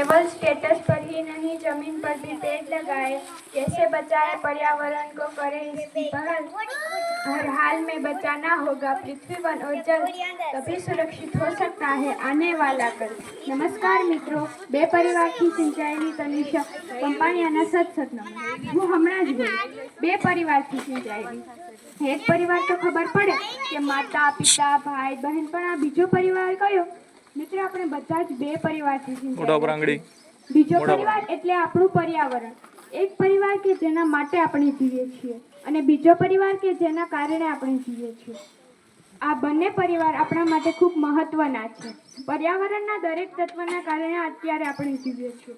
केवल स्टेटस पर ही नहीं जमीन पर भी पेड़ लगाए, कैसे बचाए पर्यावरण को करे इसकी पहल। हर हाल में बचाना होगा पृथ्वी वन और जल, तभी सुरक्षित हो सकता है आने वाला कल। नमस्कार मित्रों, બે પરિવારથી સિંચાયેલી તનિષા કંપાણીયાના સત્સંગમાં હું હમણાં જ બોલી બે પરિવારથી સિંચાયેલી। એક પરિવાર તો ખબર પડે કે માતા પિતા ભાઈ બહેન, પણ આ બીજો પરિવાર કયો? મિત્રો, આપણે બધા જ બે પરિવારથી સિંચાયેલા। બીજો પરિવાર એટલે આપણું પર્યાવરણ। એક પરિવાર કે જેના માટે આપણે જીવીએ છીએ અને બીજો પરિવાર કે જેના કારણે આપણે જીવીએ છીએ। આ બંને પરિવાર આપણા માટે ખૂબ મહત્વના છે। પર્યાવરણના દરેક તત્વના કારણે અત્યારે આપણે જીવીએ છીએ।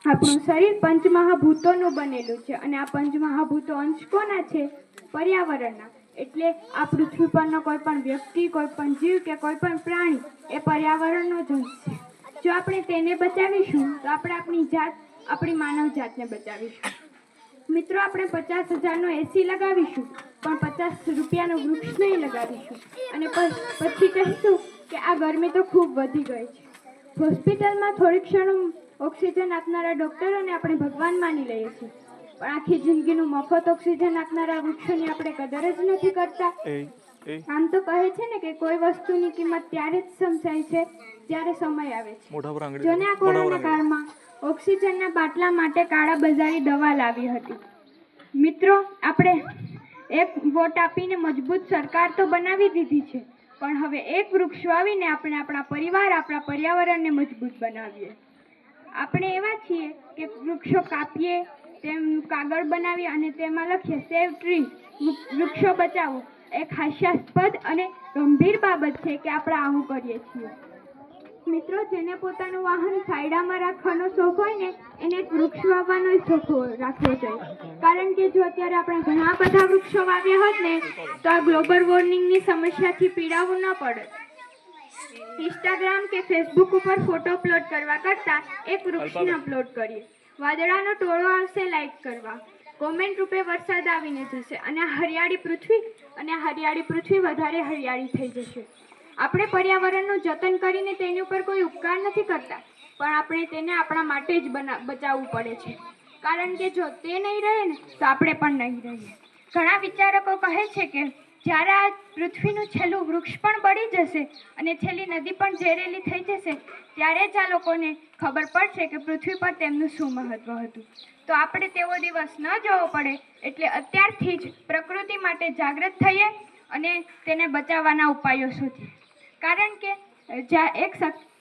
આપણું શરીર પંચમહાભૂતોનું બનેલું છે અને આ પંચમહાભૂતો અંશ કોના છે? પર્યાવરણના। એટલે આ પૃથ્વી પરનો કોઈ પણ વ્યક્તિ, કોઈ પણ જીવ કે કોઈ પણ પ્રાણી એ પર્યાવરણનો જ અંશ છે। જો આપણે તેને બચાવીશું તો આપણે આપણી માનવ જાતને બચાવીશું। મિત્રો, આપણે 50,000નો એસી લગાવીશું પણ 50 રૂપિયાનું વૃક્ષ નહીં લગાવીશું અને પછી કહીશું કે આ ગરમી તો ખૂબ વધી ગઈ છે। હોસ્પિટલમાં થોડી ક્ષણો ઓક્સિજન આપનારા ડૉક્ટરોને આપણે ભગવાન માની લઈએ છીએ, પણ આખી જિંદગીનું મફત ઓક્સિજન આપનારા વૃક્ષોની આપણે કદર જ નથી કરતા। આમ તો કહે છે ને કે કોઈ વસ્તુની કિંમત ત્યારે જ સમજાય છે જ્યારે સમય આવે છે। જોને આ કોરોના કાળમાં ઓક્સિજનના બાટલા માટે કાળા બજારી દવા લાવી હતી। મિત્રો, આપણે એક વોટ આપીને મજબૂત સરકાર તો બનાવી દીધી છે, પણ હવે એક વૃક્ષ વાવીને આપણે આપણા પરિવાર, આપણા પર્યાવરણને મજબૂત બનાવીએ। આપણે એવા છીએ કે વૃક્ષો કાપીએ, તેમનું કાગળ બનાવીએ અને તેમાં લખીએ સેવ ટ્રી, વૃક્ષો બચાવો। એક હાસ્યાસ્પદ અને ગંભીર બાબત છે કે આપણે આવું કરીએ છીએ। મિત્રો, જેને પોતાનું વાહન છાયડામાં રાખવાનો શોખ હોય ને એને એક વૃક્ષ વાવવાનો શોખ રાખવો જોઈએ, કારણ કે જો અત્યારે આપણે ઘણા બધા વૃક્ષો વાવ્યા હોત ને તો આ ગ્લોબલ વોર્મિંગની સમસ્યાથી પીડાવું ન પડત। ઇન્સ્ટાગ્રામ કે ફેસબુક ઉપર ફોટો અપલોડ કરવા કરતાં એક વૃક્ષને અપલોડ કરીએ। વાદળાનો ટોળો આવશે લાઈક કરવા, કોમેન્ટ રૂપે વરસાદ આવીને જશે અને હરિયાળી પૃથ્વી વધારે હરિયાળી થઈ જશે। આપણે પર્યાવરણનું જતન કરીને તેની ઉપર કોઈ ઉપકાર નથી કરતા, પણ આપણે તેને આપણા માટે જ બચાવવું પડે છે, કારણ કે જો તે નહીં રહે ને તો આપણે પણ નહીં રહીએ। ઘણા વિચારકો કહે છે કે જ્યારે આ પૃથ્વીનું છેલ્લું વૃક્ષ પણ બળી જશે અને છેલ્લી નદી પણ ઝેરેલી થઈ જશે, ત્યારે જ આ લોકોને ખબર પડશે કે પૃથ્વી પર તેમનું શું મહત્વ હતું। તો આપણે તેવો દિવસ ન જોવો પડે એટલે અત્યારથી જ પ્રકૃતિ માટે જાગૃત થઈએ અને તેને બચાવવાના ઉપાયો શોધીએ, કારણ કે એક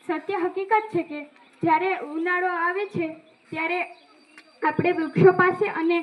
સત્ય હકીકત છે કે જ્યારે ઉનાળો આવે છે ત્યારે આપણે વૃક્ષો પાસે અને